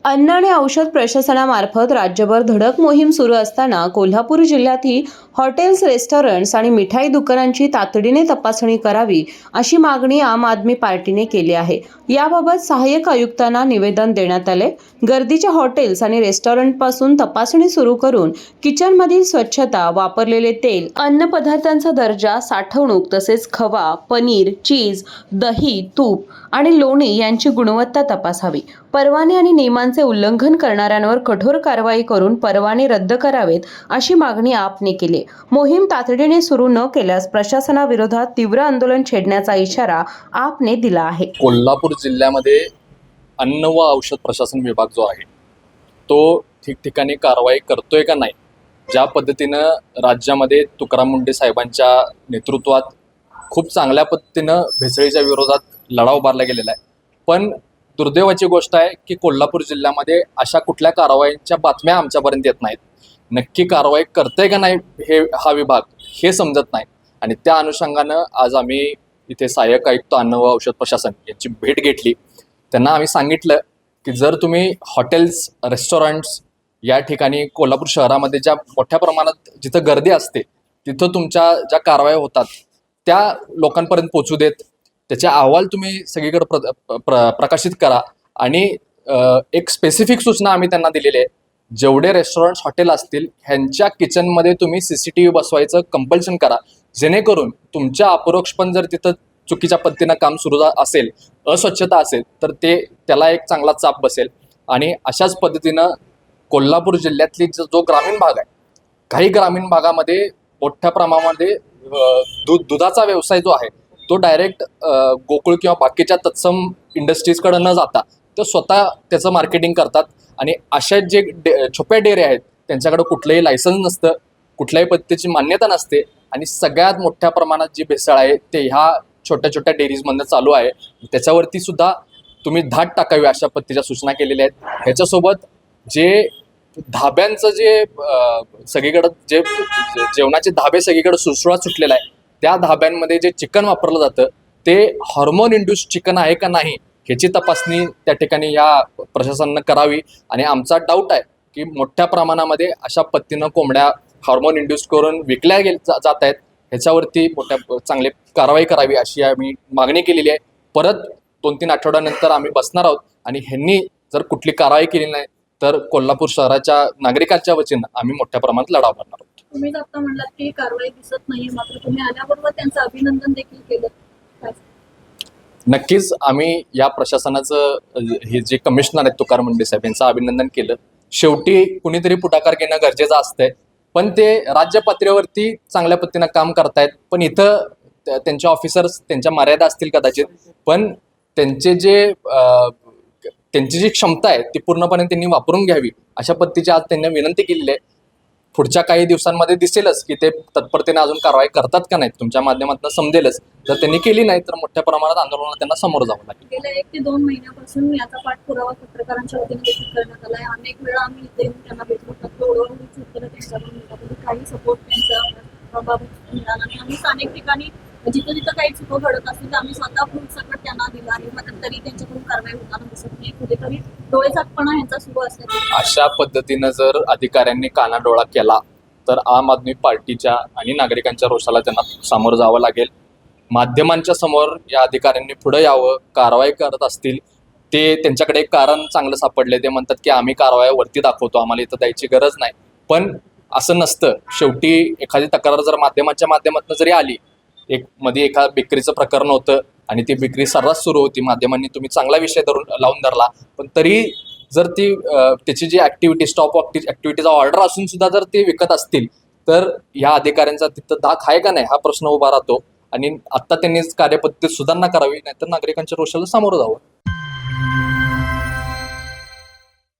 अन्न आणि औषध प्रशासनामार्फत राज्यभर धडक मोहीम सुरू असताना कोल्हापूर जिल्ह्यातही हॉटेल्स, रेस्टॉरंट्स आणि मिठाई दुकानांची तातडीने तपासणी करावी अशी मागणी आम आदमी पार्टीने केली आहे। याबाबत सहाय्यक आयुक्तांना निवेदन देण्यात आले। गर्दीच्या हॉटेल्स आणि रेस्टॉरंटपासून तपासणी सुरू करून किचनमधील स्वच्छता, वापरलेले तेल, अन्न पदार्थांचा दर्जा, साठवणूक तसेच खवा, पनीर, चीज, दही, तूप आणि लोणी यांची गुणवत्ता तपासावी। परवाने आणि नियमांचे उल्लंघन करणाऱ्यांवर कठोर कारवाई करून परवाने रद्द करावेत अशी मागणी आपने केली। मोहीम तातडीने सुरू न केल्यास प्रशासनाविरोधात तीव्र आंदोलन छेडण्याचा इशारा आपने दिला आहे। कोल्हापूर जिल्ह्यामध्ये अन्न व औषध प्रशासन विभाग जो आहे तो ठिकठिकाणी कारवाई करतोय का नाही, ज्या पद्धतीनं राज्यामध्ये तुकाराम मुंडे साहेबांच्या नेतृत्वात खूप चांगल्या पद्धतीनं भेसळीच्या विरोधात लढा उभारला गेलेला आहे, पण दुर्दैवाची गोष्ट आहे की कोल्हापूर जिल्ह्यामध्ये अशा कुठल्या कारवाईच्या बातम्या आमच्यापर्यंत येत नाहीत। नक्की कारवाई करते का नाही हा विभाग हे समजत नाही आणि त्या अनुषंगानं आज आम्ही इथे सहाय्यक आयुक्त अन्न व औषध प्रशासन यांची भेट घेतली। त्यांना आम्ही सांगितलं की जर तुम्ही हॉटेल्स, रेस्टॉरंट्स या ठिकाणी कोल्हापूर शहरामध्ये ज्या मोठ्या प्रमाणात जिथं गर्दी असते तिथं तुमच्या ज्या कारवाया होतात त्या लोकांपर्यंत पोहोचू देत, त्याचे अहवाल तुम्ही सगळीकडे प्रकाशित करा आणि एक स्पेसिफिक सूचना आम्ही त्यांना दिलेली आहे, जेवढे रेस्टॉरंट्स, हॉटेल असतील ह्यांच्या किचनमध्ये तुम्ही CCTV बसवायचं कंपल्शन करा, जेणेकरून तुमच्या अपरोक्षपण जर तिथं चुकीच्या पद्धतीनं काम सुरू असेल, अस्वच्छता असेल तर त्याला एक चांगला चाप बसेल। आणि अशाच पद्धतीनं कोल्हापूर जिल्ह्यातली जो ग्रामीण भाग आहे, काही ग्रामीण भागामध्ये मोठ्या प्रमाणामध्ये दुधाचा व्यवसाय जो आहे तो डायरेक्ट गोकुळ किंवा बाकीच्या तत्सम इंडस्ट्रीजकडे न जाता ते स्वतः त्याचं मार्केटिंग करतात आणि अशा जे छोट्या डेअरी आहेत त्यांच्याकडे कुठलंही लायसन्स नसतं, कुठल्याही पद्धतीची मान्यता नसते आणि सगळ्यात मोठ्या प्रमाणात जी भेसळ आहे ते ह्या छोट्या छोट्या डेअरीजमधनं चालू आहे। त्याच्यावरती सुद्धा तुम्ही धाड टाकावी अशा पद्धतीच्या सूचना केलेल्या आहेत। ह्याच्यासोबत जे धाब्यांचं जे सगळीकडं जे जेवणाचे धाबे सगळीकडे सुळसुळाट सुटलेला आहे, त्या धाब्यांमध्ये जे चिकन वापरलं जातं ते हॉर्मोन इंड्यूस चिकन आहे का नाही ह्याची तपासणी त्या ठिकाणी या प्रशासनानं करावी। आणि आमचा डाऊट आहे की मोठ्या प्रमाणामध्ये अशा पद्धतीनं कोंबड्या हॉर्मोन इंड्यूस करून विकल्या जात आहेत, ह्याच्यावरती चांगली कारवाई करावी अशी आम्ही मागणी केलेली आहे। परत 2-3 आठवड्यानंतर आम्ही बसणार आहोत आणि ह्यांनी जर कुठली कारवाई केली नाही तर कोल्हापूर शहराच्या नागरिकांच्या वतीनं आम्ही मोठ्या प्रमाणात लढा उभारणार आहोत। तुम्ही आता म्हणलात की कारवाई दिसत नाहीये, मात्र तुम्ही आल्याबरोबर त्यांचं अभिनंदन देखील केलं, नक्कीच आम्ही या प्रशासनाचं हे जे कमिशनर आहेत तुकाराम मुंडे साहेब यांचं अभिनंदन केलं। शेवटी कुणीतरी पुढाकार घेणं गरजेचं असतंय, पण ते राज्य पातळीवरती चांगल्या पद्धतीनं काम करतायत, पण इथं त्यांचे ऑफिसर्स त्यांच्या मर्यादा असतील कदाचित, पण त्यांची जी क्षमता आहे ती पूर्णपणे त्यांनी वापरून घ्यावी अशा पद्धतीची आज त्यांनी विनंती केलेली आहे। पुढच्या काही दिवसांमध्ये दिसेलच की ते तत्परतेने अजून कारवाई करतात का नाही, तुमच्या माध्यमातून समजेलच। जर त्यांनी केली नाही तर मोठ्या प्रमाणात आंदोलनाला त्यांना समोर जावं लागेल। गेल्या 1 ते 2 महिन्यापासून याचा पाठपुरावा पत्रकारांच्या वतीने देखील करण्यात आला आहे। अनेक वेळा आम्ही इथे येऊन त्यांना भेटलो, ओळखून उत्तरं त्यांच्याकडून मिळतात, काही सपोर्ट त्यांच्या बाबत मिळाला नाही। आम्ही अनेक ठिकाणी जिथं जिथं काही चुका घडत असतील तर आम्ही स्वतः फुल सकट त्यांना दिला आहे, मात्र तरी त्यांच्याकडून कारवाई होताना दिसत नाही। कुठेतरी डोळेझाकपणा यांचा सुरू असल्याचं अशा पद्धतीनं जर अधिकाऱ्यांनी कानाडोळा केला तर आम आदमी पार्टीच्या आणि नागरिकांच्या रोषाला त्यांना सामोरं जावं लागेल। माध्यमांच्या समोर या अधिकाऱ्यांनी पुढे यावं, कारवाई करत असतील ते त्यांच्याकडे एक कारण चांगलं सापडले, ते म्हणतात की आम्ही कारवाई वरती दाखवतो, आम्हाला इथं द्यायची गरज नाही, पण असं नसतं। शेवटी एखादी तक्रार जर माध्यमाच्या माध्यमातून जरी आली, मध्ये एका बेकरीचं प्रकरण होतं आणि ती बेकरी सर्रास सुरू होती, माध्यमांनी तुम्ही चांगला विषय लावून धरला, पण तरी जर त्याची जी ऍक्टिव्हिटी, स्टॉप ऍक्टिव्हिटीचा ऑर्डर असून सुद्धा जर ते विकत असतील तर या अधिकाऱ्यांचा तिथं धाक आहे का नाही हा प्रश्न उभा राहतो। आणि आता त्यांनी कार्यपद्धतीत सुधारणा करावी, नाहीतर नागरिकांच्या रोषाला सामोरं जावं।